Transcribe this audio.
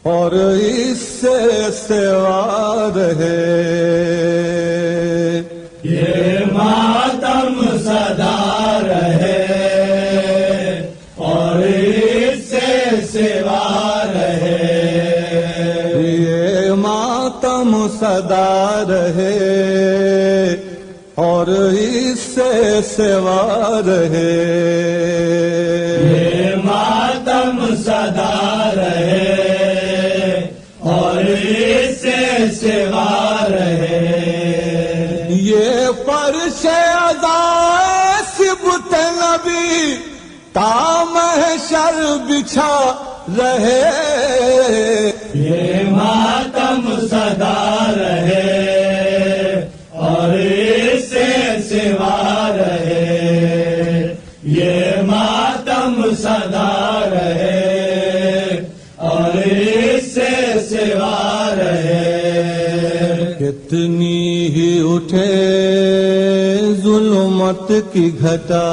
اور اس سے سوا رہے، یہ ماتم سدا رہے اور اس سے سوا رہے، یہ ماتم سدا رہے اور اس سے سوا رہے، یہ ماتم سدا رہے اور اس سے سوا رہے، یہ فرش عزا سبت نبی تا محشر بچھا رہے، یہ ماتم سدا رہے اور اس سے سوا رہے، یہ ماتم سدا رہے اور اس سے سوا رہے، کتنی ہی اٹھے ظلمت کی گھٹا